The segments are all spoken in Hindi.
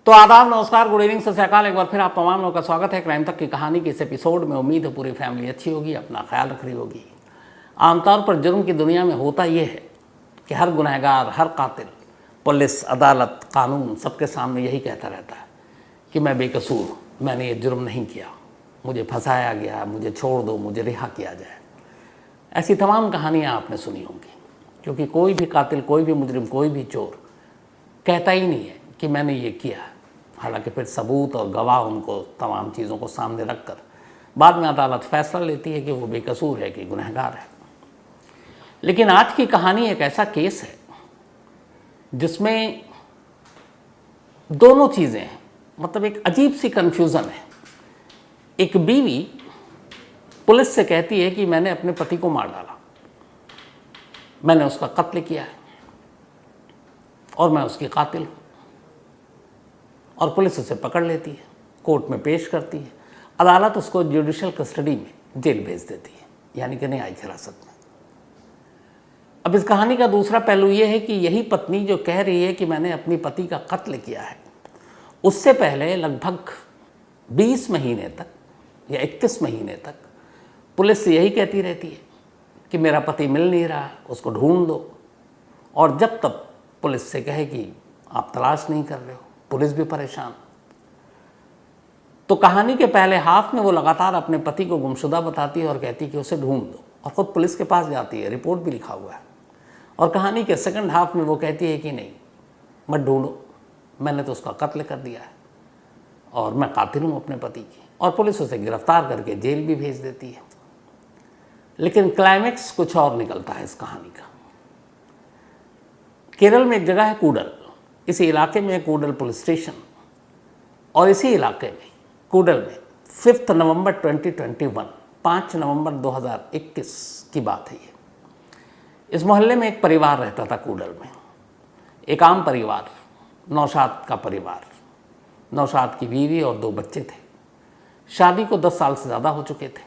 तो आदाब, नमस्कार, गुड इवनिंग, सत श्री अकाल। एक बार फिर आप तमाम लोगों का स्वागत है क्राइम तक की कहानी के इस एपिसोड में। उम्मीद है पूरी फैमिली अच्छी होगी, अपना ख्याल रख रही होगी। आमतौर पर जुर्म की दुनिया में होता यह है कि हर गुनहगार, हर कातिल पुलिस, अदालत, कानून सबके सामने यही कहता रहता है कि मैं बेकसूर हूँ, मैंने ये जुर्म नहीं किया, मुझे फंसाया गया, मुझे छोड़ दो, मुझे रिहा किया जाए। ऐसी तमाम कहानियाँ आपने सुनी होंगी, क्योंकि कोई भी कातिल, कोई भी मुजरिम, कोई भी चोर कहता ही नहीं है कि मैंने ये किया। हालांकि फिर सबूत और गवाह उनको तमाम चीज़ों को सामने रखकर बाद में अदालत फैसला लेती है कि वो बेकसूर है कि गुनहगार है। लेकिन आज की कहानी एक ऐसा केस है जिसमें दोनों चीज़ें हैं, मतलब एक अजीब सी कन्फ्यूज़न है। एक बीवी पुलिस से कहती है कि मैंने अपने पति को मार डाला, मैंने उसका कत्ल किया है और मैं उसकी कातिल हूँ। और पुलिस उसे पकड़ लेती है, कोर्ट में पेश करती है, अदालत उसको जुडिशियल कस्टडी में जेल भेज देती है, यानी कि न्यायिक हिरासत में। अब इस कहानी का दूसरा पहलू ये है कि यही पत्नी जो कह रही है कि मैंने अपनी पति का कत्ल किया है, उससे पहले लगभग 20 महीने तक या 21 महीने तक पुलिस से यही कहती रहती है कि मेरा पति मिल नहीं रहा, उसको ढूंढ दो। और जब तक पुलिस से कहे कि आप तलाश नहीं कर रहे हो, पुलिस भी परेशान। तो कहानी के पहले हाफ में वो लगातार अपने पति को गुमशुदा बताती है और कहती है कि उसे ढूंढ दो, और ख़ुद पुलिस के पास जाती है, रिपोर्ट भी लिखा हुआ है। और कहानी के सेकंड हाफ में वो कहती है कि नहीं, मत ढूंढो, मैंने तो उसका कत्ल कर दिया है और मैं कातिल हूँ अपने पति की। और पुलिस उसे गिरफ्तार करके जेल भी भेज देती है। लेकिन क्लाइमैक्स कुछ और निकलता है इस कहानी का। केरल में एक जगह है कूडल, इसी इलाके में कूडल पुलिस स्टेशन, और इसी इलाके में कूडल में 5 नवंबर 2021 5 नवंबर 2021 की बात है ये। इस मोहल्ले में एक परिवार रहता था कूडल में, एक आम परिवार, नौशाद का परिवार। नौशाद की बीवी और 2 बच्चे थे। शादी को 10 साल से ज़्यादा हो चुके थे।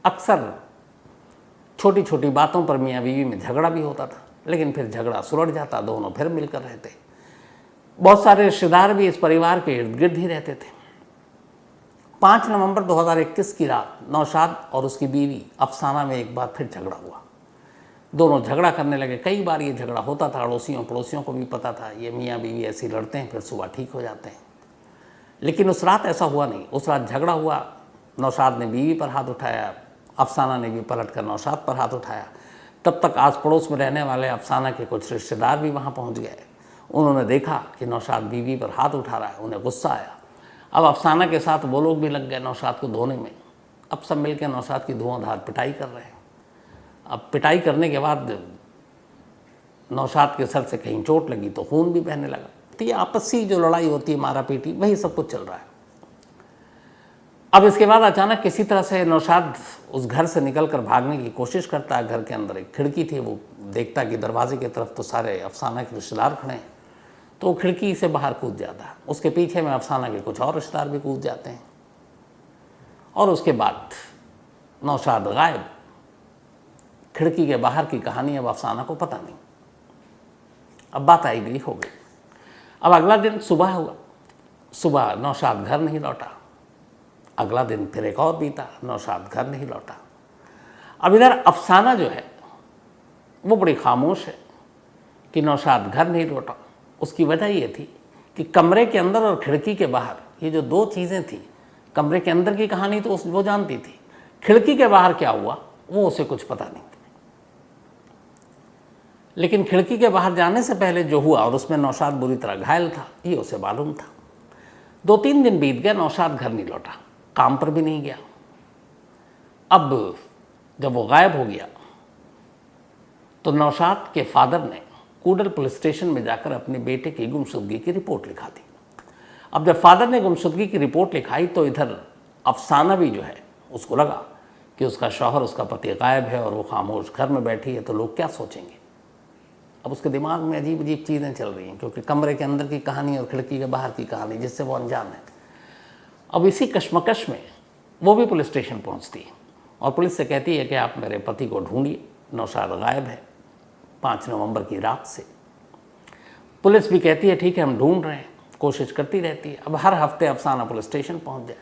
अक्सर छोटी छोटी बातों पर मियाँ बीवी में झगड़ा भी होता था, लेकिन फिर झगड़ा सुलझ जाता, दोनों फिर मिलकर रहते। बहुत सारे रिश्तेदार भी इस परिवार के इर्द गिर्द ही रहते थे। 5 नवंबर 2021 की रात नौशाद और उसकी बीवी अफसाना में एक बार फिर झगड़ा हुआ। दोनों झगड़ा करने लगे। कई बार ये झगड़ा होता था, अड़ोसियों पड़ोसियों को भी पता था, ये मियाँ बीवी ऐसे लड़ते हैं, फिर सुबह ठीक हो जाते हैं। लेकिन उस रात ऐसा हुआ नहीं। उस रात झगड़ा हुआ, नौशाद ने बीवी पर हाथ उठाया, अफसाना ने भी पलट कर नौशाद पर हाथ उठाया। तब तक आस पड़ोस में रहने वाले अफसाना के कुछ रिश्तेदार भी वहाँ पहुँच गए। उन्होंने देखा कि नौशाद बीवी पर हाथ उठा रहा है, उन्हें गुस्सा आया। अब अफसाना के साथ वो लोग भी लग गए नौशाद को धोने में। अब सब मिलकर नौशाद की धुआंधार पिटाई कर रहे हैं। अब पिटाई करने के बाद नौशाद के सर से कहीं चोट लगी तो खून भी बहने लगा। तो ये आपसी जो लड़ाई होती है, मारा पीटी, वही सब कुछ चल रहा है। अब इसके बाद अचानक किसी तरह से नौशाद उस घर से निकलकर भागने की कोशिश करता है। घर के अंदर एक खिड़की थी, वो देखता कि दरवाजे की तरफ तो सारे अफसाना के रिश्तेदार खड़े हैं, तो वो खिड़की से बाहर कूद जाता है। उसके पीछे में अफसाना के कुछ और रिश्तेदार भी कूद जाते हैं। और उसके बाद नौशाद गायब। खिड़की के बाहर की कहानी अब अफसाना को पता नहीं। अब बात आई गई हो गई। अब अगला दिन सुबह हुआ। सुबह नौशाद घर नहीं लौटा। अगला दिन फिर एक और बीता, नौशाद घर नहीं लौटा। अब इधर अफसाना जो है वो बड़ी खामोश है कि नौशाद घर नहीं लौटा। उसकी वजह ये थी कि कमरे के अंदर और खिड़की के बाहर ये जो 2 चीज़ें थी, कमरे के अंदर की कहानी तो वो जानती थी, खिड़की के बाहर क्या हुआ वो उसे कुछ पता नहीं था। लेकिन खिड़की के बाहर जाने से पहले जो हुआ, और उसमें नौशाद बुरी तरह घायल था, ये उसे मालूम था। 2-3 दिन बीत गए, नौशाद घर नहीं लौटा, काम पर भी नहीं गया। अब जब वो गायब हो गया तो नौशाद के फादर ने कूडल पुलिस स्टेशन में जाकर अपने बेटे की गुमशुदगी की रिपोर्ट लिखा दी। अब जब फादर ने गुमशुदगी की रिपोर्ट लिखाई तो इधर अफसाना भी जो है उसको लगा कि उसका शौहर, उसका पति गायब है और वो खामोश घर में बैठी है, तो लोग क्या सोचेंगे। अब उसके दिमाग में अजीब अजीब चीज़ें चल रही हैं, क्योंकि कमरे के अंदर की कहानी और खिड़की के बाहर की कहानी जिससे वो अनजान है। अब इसी कश्मकश में वो भी पुलिस स्टेशन पहुंचती है और पुलिस से कहती है कि आप मेरे पति को ढूंढिए, नौशाद गायब है 5 नवंबर की रात से। पुलिस भी कहती है ठीक है, हम ढूंढ रहे हैं, कोशिश करती रहती है। अब हर हफ्ते अफसाना पुलिस स्टेशन पहुंच जाए,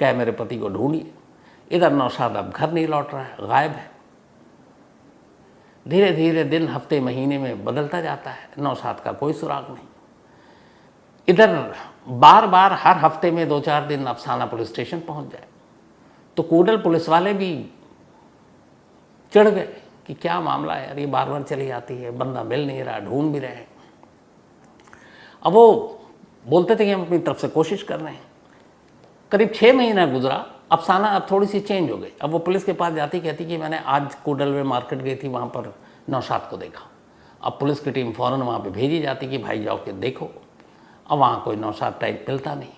कहे मेरे पति को ढूंढिए। इधर नौशाद अब घर नहीं लौट रहा है, गायब है। धीरे धीरे दिन, हफ्ते, महीने में बदलता जाता है, नौशाद का कोई सुराग नहीं। इधर बार बार हर हफ्ते में 2-4 दिन अफसाना पुलिस स्टेशन पहुंच जाए तो कूडल पुलिस वाले भी चिढ़ गए कि क्या मामला है यार, ये बार बार चली आती है, बंदा मिल नहीं रहा, ढूंढ भी रहे हैं। अब वो बोलते थे कि हम अपनी तरफ से कोशिश कर रहे हैं। करीब 6 महीना गुजरा, अफसाना अब थोड़ी सी चेंज हो गई। अब वो पुलिस के पास जाती, कहती कि मैंने आज कूडल में मार्केट गई थी, वहाँ पर नौशाद को देखा। अब पुलिस की टीम फ़ौरन वहाँ पे भेजी जाती कि भाई जाओ के देखो। अब वहाँ कोई नौशाद टाइप मिलता नहीं।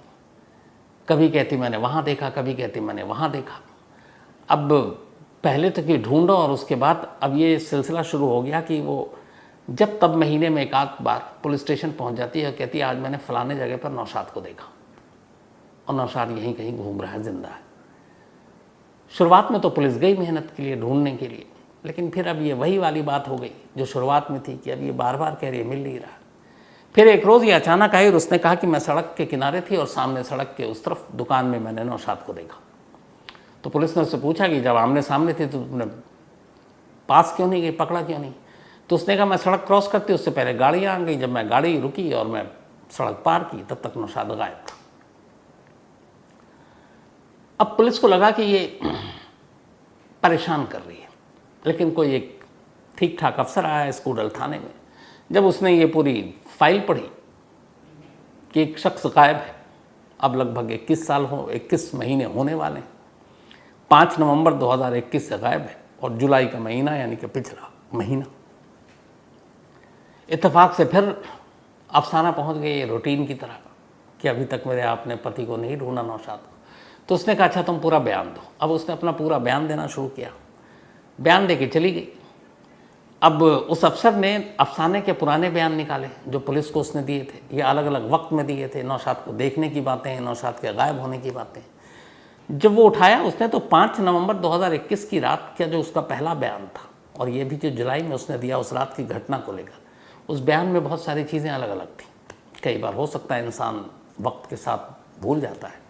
कभी कहती मैंने वहाँ देखा, कभी कहती मैंने वहाँ देखा। अब पहले तो कि ढूंढो, और उसके बाद अब ये सिलसिला शुरू हो गया कि वो जब तब महीने में 1 आध बार पुलिस स्टेशन पहुँच जाती है और कहती है आज मैंने फ़लाने जगह पर नौशाद को देखा, और नौशाद यहीं कहीं घूम रहा है, जिंदा है। शुरुआत में तो पुलिस गई मेहनत के लिए, ढूंढने के लिए, लेकिन फिर अब ये वही वाली बात हो गई जो शुरुआत में थी कि अब ये बार बार कह रही है मिल नहीं रहा। फिर एक रोज़ ये अचानक आई और उसने कहा कि मैं सड़क के किनारे थी और सामने सड़क के उस तरफ दुकान में मैंने नौशाद को देखा। तो पुलिस ने उससे पूछा कि जब आमने सामने थे तो तुमने पास क्यों नहीं गई, पकड़ा क्यों नहीं? तो उसने कहा मैं सड़क क्रॉस करती उससे पहले गाड़ियाँ आ गई, जब मैं गाड़ी रुकी और मैं सड़क पार की तब तक नौशाद गायब था। अब पुलिस को लगा कि ये परेशान कर रही है, लेकिन कोई एक ठीक ठाक अफसर आया स्कूडल थाने में। जब उसने ये पूरी फाइल पढ़ी कि एक शख्स गायब है, अब लगभग 21 महीने होने वाले हैं, 5 नवंबर 2021 से गायब है, और जुलाई का महीना यानी कि पिछला महीना। इत्तेफाक से फिर अफसाना पहुंच गई रूटीन की तरह कि अभी तक मेरे आपने पति को नहीं ढूंढा, नौशाद को। तो उसने कहा अच्छा तुम पूरा बयान दो। अब उसने अपना पूरा बयान देना शुरू किया, बयान दे के चली गई। अब उस अफसर ने अफसाने के पुराने बयान निकाले जो पुलिस को उसने दिए थे, ये अलग अलग वक्त में दिए थे, नौशाद को देखने की बातें, नौशाद के गायब होने की बातें। जब वो उठाया उसने तो 5 नवंबर 2021 की रात का जो उसका पहला बयान था, और ये भी जो जुलाई में उसने दिया उस रात की घटना को लेकर, उस बयान में बहुत सारी चीज़ें अलग अलग थी। कई बार हो सकता है इंसान वक्त के साथ भूल जाता है,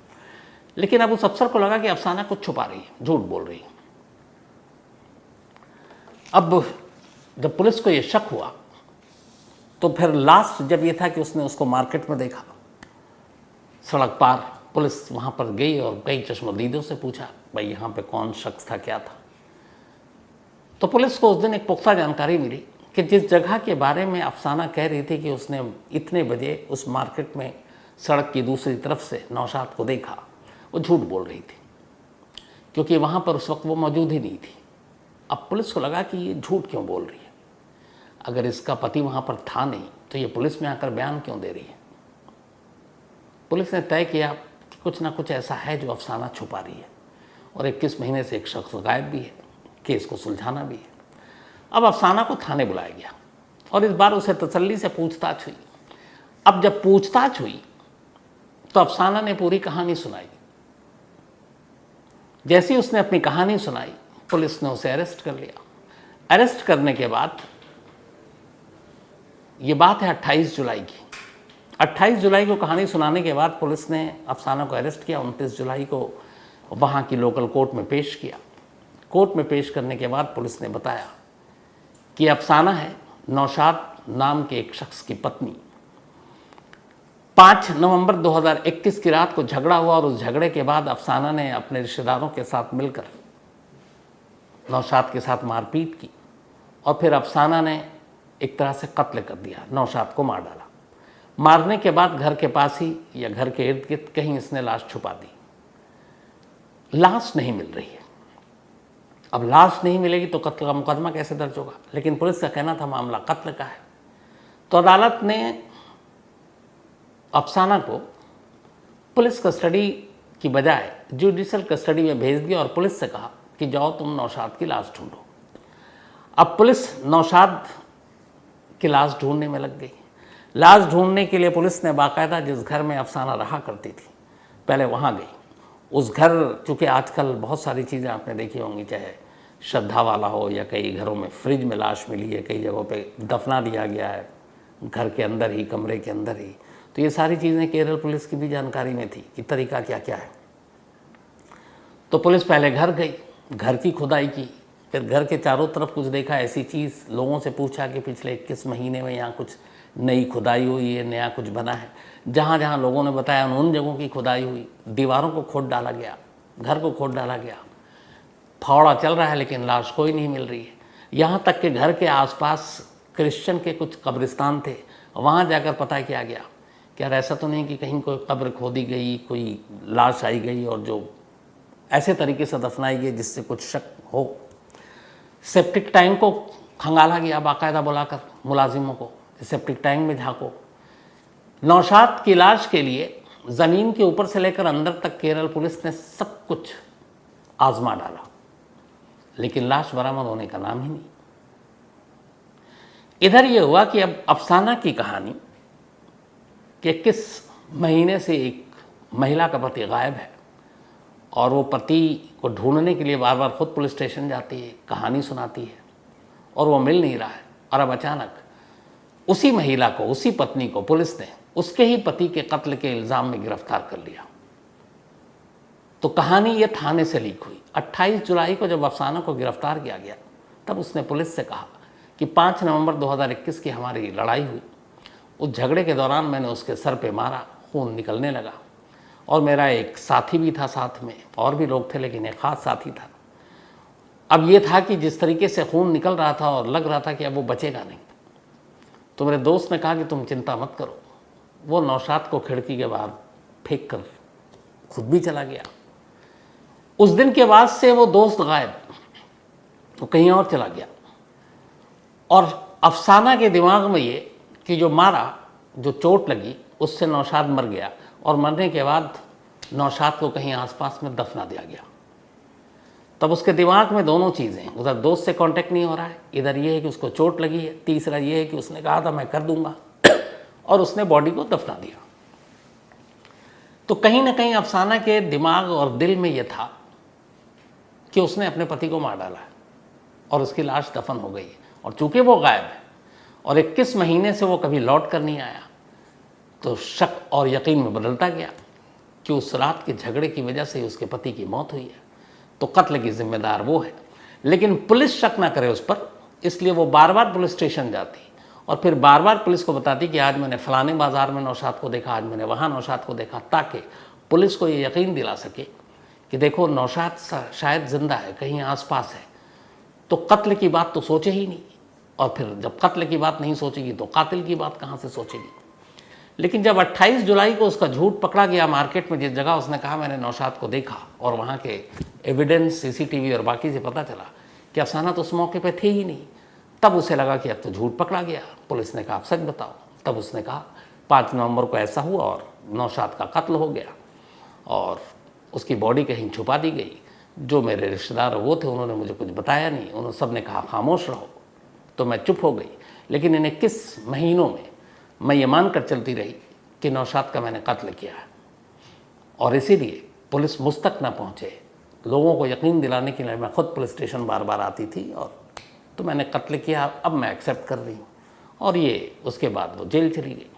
लेकिन अब उस अफसर को लगा कि अफसाना कुछ छुपा रही है, झूठ बोल रही है। अब जब पुलिस को ये शक हुआ तो फिर लास्ट जब ये था कि उसने उसको मार्केट में देखा, सड़क पार, पुलिस वहाँ पर गई और कई चश्मदीदों से पूछा भाई यहाँ पे कौन शख्स था, क्या था। तो पुलिस को उस दिन एक पुख्ता जानकारी मिली कि जिस जगह के बारे में अफसाना कह रही थी कि उसने इतने बजे उस मार्केट में सड़क की दूसरी तरफ से नौशाद को देखा, वो झूठ बोल रही थी, क्योंकि वहाँ पर उस वक्त वो मौजूद ही नहीं थी। अब पुलिस को लगा कि ये झूठ क्यों बोल रही है, अगर इसका पति वहाँ पर था नहीं तो ये पुलिस में आकर बयान क्यों दे रही है। पुलिस ने तय किया कि कुछ ना कुछ ऐसा है जो अफसाना छुपा रही है, और 21 महीने से एक शख्स गायब भी है, केस को सुलझाना भी है। अब अफसाना को थाने बुलाया गया और इस बार उसे तसल्ली से पूछताछ हुई। अब जब पूछताछ हुई तो अफसाना ने पूरी कहानी सुनाई। जैसे ही उसने अपनी कहानी सुनाई, पुलिस ने उसे अरेस्ट कर लिया। अरेस्ट करने के बाद, ये बात है 28 जुलाई की, 28 जुलाई को कहानी सुनाने के बाद पुलिस ने अफसाना को अरेस्ट किया। 29 जुलाई को वहाँ की लोकल कोर्ट में पेश किया। कोर्ट में पेश करने के बाद पुलिस ने बताया कि अफसाना है नौशाद नाम के एक शख्स की पत्नी। 5 नवंबर 2021 की रात को झगड़ा हुआ और उस झगड़े के बाद अफसाना ने अपने रिश्तेदारों के साथ मिलकर नौशाद के साथ मारपीट की, और फिर अफसाना ने एक तरह से कत्ल कर दिया, नौशाद को मार डाला। मारने के बाद घर के पास ही या घर के इर्द गिर्द कहीं इसने लाश छुपा दी। लाश नहीं मिल रही है। अब लाश नहीं मिलेगी तो कत्ल का मुकदमा कैसे दर्ज होगा, लेकिन पुलिस का कहना था मामला कत्ल का है। तो अदालत ने अफसाना को पुलिस कस्टडी की बजाय जुडिशल कस्टडी में भेज दिया और पुलिस से कहा कि जाओ तुम नौशाद की लाश ढूंढो। अब पुलिस नौशाद की लाश ढूंढने में लग गई। लाश ढूंढने के लिए पुलिस ने बाकायदा जिस घर में अफसाना रहा करती थी, पहले वहाँ गई। उस घर, चूँकि आजकल बहुत सारी चीज़ें आपने देखी होंगी, चाहे श्रद्धा वाला हो या कई घरों में फ्रिज में लाश मिली है, कई जगहों पे दफना दिया गया है घर के अंदर ही, कमरे के अंदर ही। तो ये सारी चीज़ें केरल पुलिस की भी जानकारी में थी कि तरीका क्या क्या है। तो पुलिस पहले घर गई, घर की खुदाई की, फिर घर के चारों तरफ कुछ देखा ऐसी चीज़, लोगों से पूछा कि पिछले 21 महीने में यहाँ कुछ नई खुदाई हुई है, नया कुछ बना है। जहाँ जहाँ लोगों ने बताया उन जगहों की खुदाई हुई, दीवारों को खोद डाला गया, घर को खोद डाला गया, फावड़ा चल रहा है लेकिन लाश कोई नहीं मिल रही है। यहाँ तक कि घर के आसपास क्रिश्चियन के कुछ कब्रिस्तान थे, वहाँ जाकर पता किया गया कि यार ऐसा तो नहीं कि कहीं कोई कब्र खोदी गई, कोई लाश आई गई और जो ऐसे तरीके से दफनाई गई जिससे कुछ शक हो। सेप्टिक टैंक को खंगाला गया, बाकायदा बुलाकर मुलाजिमों को, सेप्टिक टैंक में झाँको। नौशाद की लाश के लिए ज़मीन के ऊपर से लेकर अंदर तक केरल पुलिस ने सब कुछ आजमा डाला, लेकिन लाश बरामद होने का नाम ही नहीं। इधर यह हुआ कि अब अफसाना की कहानी कि 21 महीने से एक महिला का पति गायब है और वो पति को ढूंढने के लिए बार बार खुद पुलिस स्टेशन जाती है, कहानी सुनाती है और वो मिल नहीं रहा है। और अब अचानक उसी महिला को, उसी पत्नी को पुलिस ने उसके ही पति के कत्ल के इल्ज़ाम में गिरफ्तार कर लिया। तो कहानी ये थाने से लीक हुई। 28 जुलाई को जब अफसाना को गिरफ्तार किया गया तब उसने पुलिस से कहा कि 5 नवंबर 2021 की हमारी लड़ाई हुई, उस झगड़े के दौरान मैंने उसके सर पे मारा, खून निकलने लगा और मेरा एक साथी भी था साथ में, और भी लोग थे लेकिन एक ख़ास साथी था। अब ये था कि जिस तरीके से खून निकल रहा था और लग रहा था कि अब वो बचेगा नहीं, तो मेरे दोस्त ने कहा कि तुम चिंता मत करो। वो नौशाद को खिड़की के बाहर फेंक कर खुद भी चला गया। उस दिन के बाद से वो दोस्त गायब, तो कहीं और चला गया। और अफसाना के दिमाग में ये कि जो मारा, जो चोट लगी, उससे नौशाद मर गया और मरने के बाद नौशाद को कहीं आसपास में दफना दिया गया। तब उसके दिमाग में दोनों चीज़ें, उधर दोस्त से कांटेक्ट नहीं हो रहा है, इधर ये है कि उसको चोट लगी है, तीसरा ये है कि उसने कहा था मैं कर दूंगा और उसने बॉडी को दफना दिया। तो कहीं ना कहीं अफसाना के दिमाग और दिल में ये था कि उसने अपने पति को मार डाला है और उसकी लाश दफन हो गई है। और चूंकि वो गायब है और 21 महीने से वो कभी लौट कर नहीं आया, तो शक और यकीन में बदलता गया कि उस रात के झगड़े की वजह से उसके पति की मौत हुई है, तो कत्ल की जिम्मेदार वो है। लेकिन पुलिस शक ना करे उस पर, इसलिए वो बार बार पुलिस स्टेशन जाती और फिर बार बार पुलिस को बताती कि आज मैंने फलाने बाज़ार में नौशाद को देखा, आज मैंने वहाँ नौशाद को देखा, ताकि पुलिस को ये यकीन दिला सके कि देखो नौशाद शायद ज़िंदा है, कहीं आसपास है। तो कत्ल की बात तो सोचे ही नहीं, और फिर जब कत्ल की बात नहीं सोचेगी तो कातिल की बात कहाँ से सोचेगी। लेकिन जब 28 जुलाई को उसका झूठ पकड़ा गया मार्केट में, जिस जगह उसने कहा मैंने नौशाद को देखा, और वहाँ के एविडेंस, सीसीटीवी और बाकी से पता चला कि अफसाना तो उस मौके पे थे ही नहीं, तब उसे लगा कि अब तो झूठ पकड़ा गया। पुलिस ने कहा आप सच बताओ। तब उसने कहा 5 नवंबर को ऐसा हुआ और नौशाद का कत्ल हो गया और उसकी बॉडी कहीं छुपा दी गई। जो मेरे रिश्तेदार वो थे उन्होंने मुझे कुछ बताया नहीं, उन्होंने सब ने कहा खामोश रहो, तो मैं चुप हो गई। लेकिन इन 21 महीनों में मैं ये मान कर चलती रही कि नौशाद का मैंने कत्ल किया है, और इसीलिए पुलिस मुझ तक ना पहुँचे, लोगों को यकीन दिलाने के लिए मैं खुद पुलिस स्टेशन बार बार आती थी, और तो मैंने कत्ल किया, अब मैं एक्सेप्ट कर रही हूँ। और ये उसके बाद वो जेल चली गई।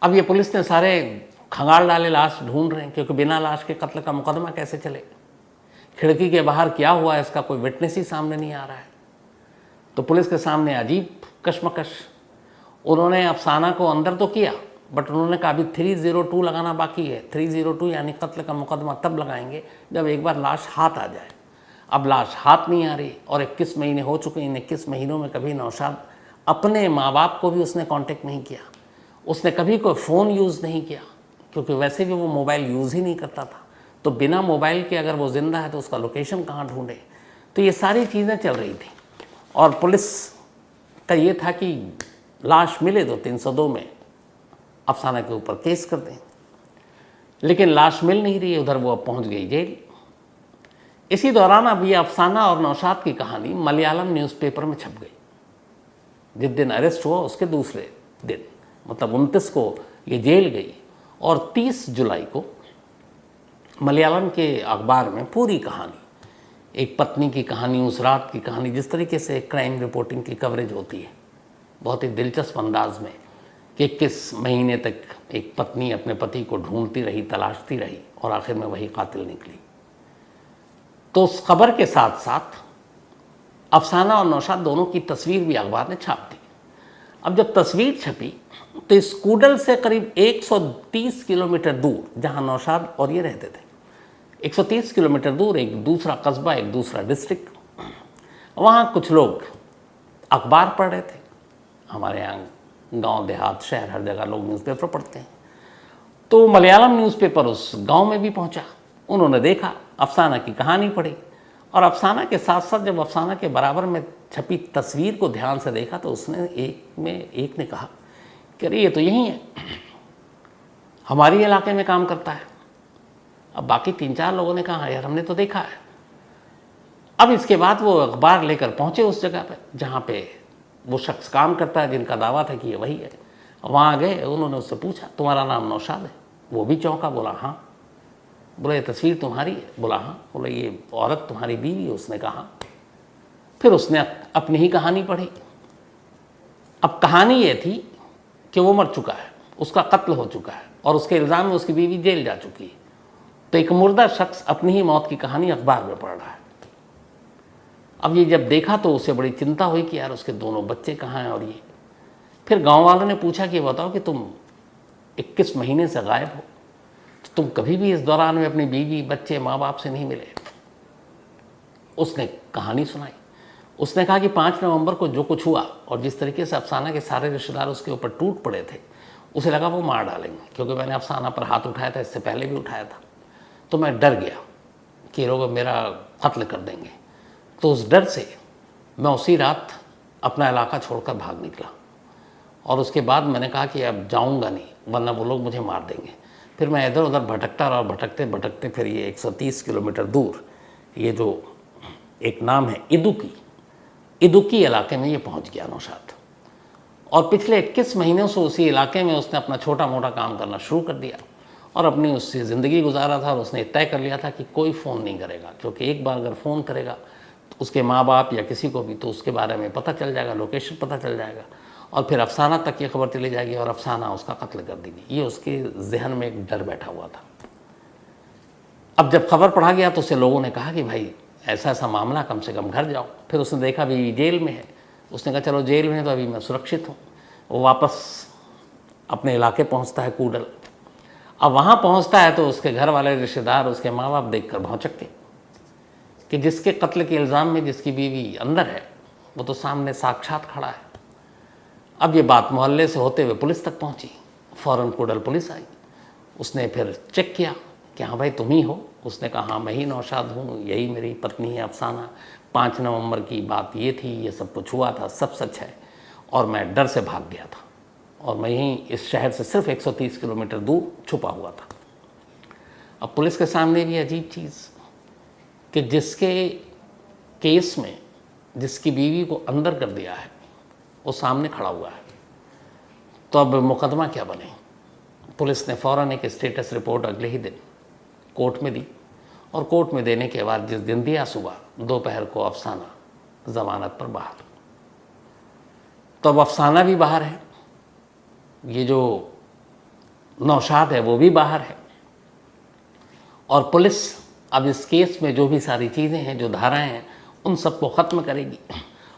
अब ये पुलिस ने सारे खंगाल डाले, लाश ढूंढ रहे हैं, क्योंकि बिना लाश के कत्ल का मुकदमा कैसे चले। खिड़की के बाहर क्या हुआ है इसका कोई विटनेस ही सामने नहीं आ रहा है। तो पुलिस के सामने अजीब कश्मकश। उन्होंने अफसाना को अंदर तो किया, बट उन्होंने कहा अभी 302 लगाना बाकी है। 302 यानी कत्ल का मुकदमा तब लगाएंगे जब एक बार लाश हाथ आ जाए। अब लाश हाथ नहीं आ रही और 21 महीने हो चुके। इन 21 महीनों में कभी नौशाद अपने माँ बाप को भी उसने कांटेक्ट नहीं किया, उसने कभी कोई फ़ोन यूज़ नहीं किया, क्योंकि वैसे भी वो मोबाइल यूज़ ही नहीं करता था। तो बिना मोबाइल के अगर वो ज़िंदा है तो उसका लोकेशन कहाँ ढूंढे। तो ये सारी चीज़ें चल रही थी और पुलिस का ये था कि लाश मिले तो 302 में अफसाना के ऊपर केस कर दें, लेकिन लाश मिल नहीं रही। उधर वो अब पहुँच गई जेल। इसी दौरान अब ये अफसाना और नौशाद की कहानी मलयालम न्यूज़पेपर में छप गई। जिस दिन अरेस्ट हुआ उसके दूसरे दिन, मतलब 29 को ये जेल गई, और 30 जुलाई को मलयालम के अखबार में पूरी कहानी, एक पत्नी की कहानी, उस रात की कहानी, जिस तरीके से क्राइम रिपोर्टिंग की कवरेज होती है बहुत ही दिलचस्प अंदाज में, कि 21 महीने तक एक पत्नी अपने पति को ढूंढती रही, तलाशती रही और आखिर में वही कातिल निकली। तो उस खबर के साथ साथ अफसाना और नौशाद दोनों की तस्वीर भी अखबार ने छाप दी। अब जब तस्वीर छपी तो इस कूडल से करीब 130 किलोमीटर दूर, जहां नौशाद और ये रहते थे, 130 किलोमीटर दूर एक दूसरा कस्बा, एक दूसरा डिस्ट्रिक्ट, वहाँ कुछ लोग अखबार पढ़ रहे थे। हमारे यहाँ गांव देहात शहर हर जगह लोग न्यूज़पेपर पढ़ते हैं। तो मलयालम न्यूज़पेपर उस गांव में भी पहुंचा। उन्होंने देखा, अफसाना की कहानी पढ़ी और अफसाना के साथ साथ जब अफसाना के बराबर में छपी तस्वीर को ध्यान से देखा तो उसने एक ने कहा कि अरे ये तो यही है, हमारे इलाके में काम करता है। अब बाकी 3-4 लोगों ने कहा यार हमने तो देखा है। अब इसके बाद वो अखबार लेकर पहुंचे उस जगह पे जहाँ पे वो शख्स काम करता है जिनका दावा था कि ये वही है। वहाँ गए, उन्होंने उससे पूछा तुम्हारा नाम नौशाद है? वो भी चौंका, बोला हाँ। बोला ये तस्वीर तुम्हारी है? बोला हाँ। बोला ये औरत तुम्हारी बीवी है? उसने कहा। फिर उसने अपनी ही कहानी पढ़ी। अब कहानी ये थी कि वो मर चुका है, उसका कत्ल हो चुका है और उसके इल्ज़ाम में उसकी बीवी जेल जा चुकी है। तो एक मुर्दा शख्स अपनी ही मौत की कहानी अखबार में पढ़ रहा है। अब ये जब देखा तो उसे बड़ी चिंता हुई कि यार उसके दोनों बच्चे कहाँ हैं और ये। फिर गांव वालों ने पूछा कि बताओ कि तुम 21 महीने से गायब हो, तो तुम कभी भी इस दौरान में अपनी बीवी, बच्चे, माँ बाप से नहीं मिले। उसने कहानी सुनाई। उसने कहा कि 5 नवंबर को जो कुछ हुआ और जिस तरीके से अफसाना के सारे रिश्तेदार उसके ऊपर टूट पड़े थे, उसे लगा वो मार डालेंगे, क्योंकि मैंने अफसाना पर हाथ उठाया था, इससे पहले भी उठाया था। तो मैं डर गया कि लोग मेरा कत्ल कर देंगे। तो उस डर से मैं उसी रात अपना इलाका छोड़कर भाग निकला और उसके बाद मैंने कहा कि अब जाऊंगा नहीं, वरना वो लोग मुझे मार देंगे। फिर मैं इधर उधर भटकता रहा और भटकते भटकते फिर ये 130 किलोमीटर दूर ये जो एक नाम है इदुक्की इलाके में ये पहुंच गया नौशाद। और पिछले 21 महीनों से उसी इलाके में उसने अपना छोटा मोटा काम करना शुरू कर दिया और अपनी उससे ज़िंदगी गुजारा था। और उसने तय कर लिया था कि कोई फ़ोन नहीं करेगा, क्योंकि एक बार अगर फ़ोन करेगा तो उसके माँ बाप या किसी को भी तो उसके बारे में पता चल जाएगा, लोकेशन पता चल जाएगा और फिर अफसाना तक ये खबर चली जाएगी और अफसाना उसका कत्ल कर देगी। ये उसके जहन में एक डर बैठा हुआ था। अब जब खबर पढ़ा गया तो उसे लोगों ने कहा कि भाई ऐसा ऐसा मामला, कम से कम घर जाओ। फिर उसने देखा अभी जेल में है। उसने कहा चलो जेल में है तो अभी मैं सुरक्षित हूँ। वो वापस अपने इलाके पहुँचता है कूडल। अब वहाँ पहुँचता है तो उसके घर वाले, रिश्तेदार, उसके माँ बाप देख कर भौंचक्के कि जिसके कत्ल के इल्ज़ाम में जिसकी बीवी अंदर है वो तो सामने साक्षात खड़ा है। अब ये बात मोहल्ले से होते हुए पुलिस तक पहुंची। फ़ौरन कूडल पुलिस आई। उसने फिर चेक किया कि हाँ भाई तुम ही हो। उसने कहा हाँ मैं ही नौशाद हूँ, यही मेरी पत्नी है अफसाना, 5 नवंबर की बात ये थी, ये सब कुछ हुआ था, सब सच है और मैं डर से भाग गया था और मैं यहीं इस शहर से सिर्फ 130 किलोमीटर दूर छुपा हुआ था। अब पुलिस के सामने भी अजीब चीज़ कि जिसके केस में जिसकी बीवी को अंदर कर दिया है वो सामने खड़ा हुआ है, तो अब मुकदमा क्या बने। पुलिस ने फ़ौरन एक स्टेटस रिपोर्ट अगले ही दिन कोर्ट में दी और कोर्ट में देने के बाद जिस दिन दिया सुबह दोपहर को अफसाना ज़मानत पर बाहर। तो अब अफसाना भी बाहर है, ये जो नौशाद है वो भी बाहर है और पुलिस अब इस केस में जो भी सारी चीज़ें हैं, जो धाराएं हैं, उन सबको ख़त्म करेगी।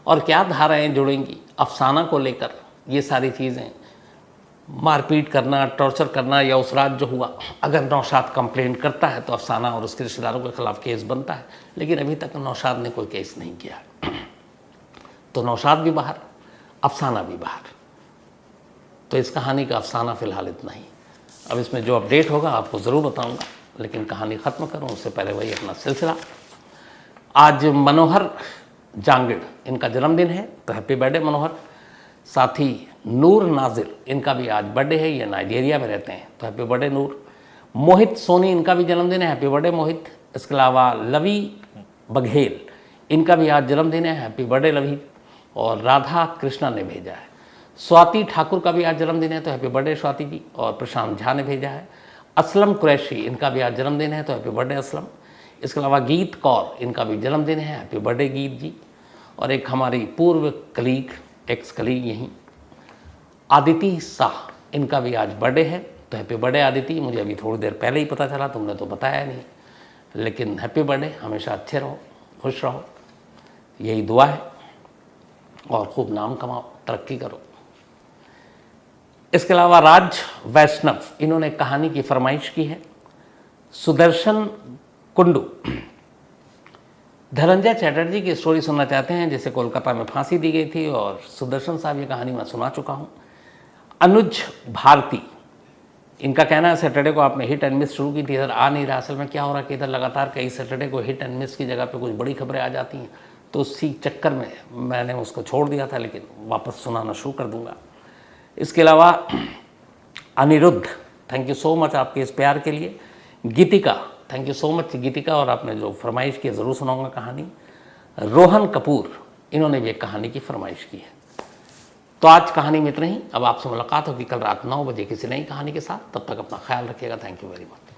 और क्या धाराएं जुड़ेंगी अफसाना को लेकर, ये सारी चीज़ें, मारपीट करना, टॉर्चर करना या उस रात जो हुआ, अगर नौशाद कंप्लेंट करता है तो अफसाना और उसके रिश्तेदारों के खिलाफ केस बनता है। लेकिन अभी तक नौशाद ने कोई केस नहीं किया। तो नौशाद भी बाहर, अफसाना भी बाहर। तो इस कहानी का अफसाना फ़िलहाल इतना ही। अब इसमें जो अपडेट होगा आपको ज़रूर बताऊँगा, लेकिन कहानी ख़त्म करूँ उससे पहले वही अपना सिलसिला। आज मनोहर जांगिड़ इनका जन्मदिन है, तो हैप्पी बर्थडे मनोहर। साथ ही नूर नाजिर इनका भी आज बर्थडे है, ये नाइजीरिया में रहते हैं, तो हैप्पी बर्थडे नूर। मोहित सोनी इनका भी जन्मदिन है, हैप्पी बर्थडे मोहित। इसके अलावा लवी बघेल इनका भी आज जन्मदिन है, हैप्पी बर्थडे लवी। और राधा कृष्णा ने भेजा है। स्वाति ठाकुर का भी आज जन्मदिन है, तो हैप्पी बर्थडे स्वाति जी। और प्रशांत झा ने भेजा है। असलम कुरैशी इनका भी आज जन्मदिन है, तो हैप्पी बर्थडे असलम। इसके अलावा गीत कौर इनका भी जन्मदिन है, हैप्पी बर्थडे गीत जी। और एक हमारी पूर्व कलीग, एक्स कलीग यहीं, आदिति शाह इनका भी आज बर्थडे है, तो हैप्पी बर्थडे आदिति। मुझे अभी थोड़ी देर पहले ही पता चला, तुमने तो बताया नहीं, लेकिन हैप्पी बर्थडे। हमेशा अच्छे रहो, खुश रहो, यही दुआ है, और खूब नाम कमाओ, तरक्की करो। इसके अलावा राज वैष्णव, इन्होंने कहानी की फरमाइश की है। सुदर्शन कुंडू, धनंजय चैटर्जी की स्टोरी सुनना चाहते हैं, जिसे कोलकाता में फांसी दी गई थी, और सुदर्शन साहब ये कहानी मैं सुना चुका हूँ। अनुज भारती, इनका कहना है सैटरडे को आपने हिट एंड मिस शुरू की थी, इधर आ नहीं रहा। असल में क्या हो रहा है कि इधर लगातार कई सैटरडे को हिट एंड मिस की जगह पे कुछ बड़ी खबरें आ जाती हैं, तो उसी चक्कर में मैंने उसको छोड़ दिया था, लेकिन वापस सुनाना शुरू कर दूंगा। इसके अलावा Anirudh, thank you so much आपके इस प्यार के लिए। Geetika, thank you so much Geetika, और आपने जो फरमाइश की ज़रूर सुनाऊंगा कहानी। रोहन कपूर, इन्होंने भी एक कहानी की फरमाइश की है। तो आज कहानी में इतना ही। अब आपसे मुलाकात होगी कल रात 9 बजे किसी नई कहानी के साथ। तब तक अपना ख्याल रखिएगा। Thank you very much.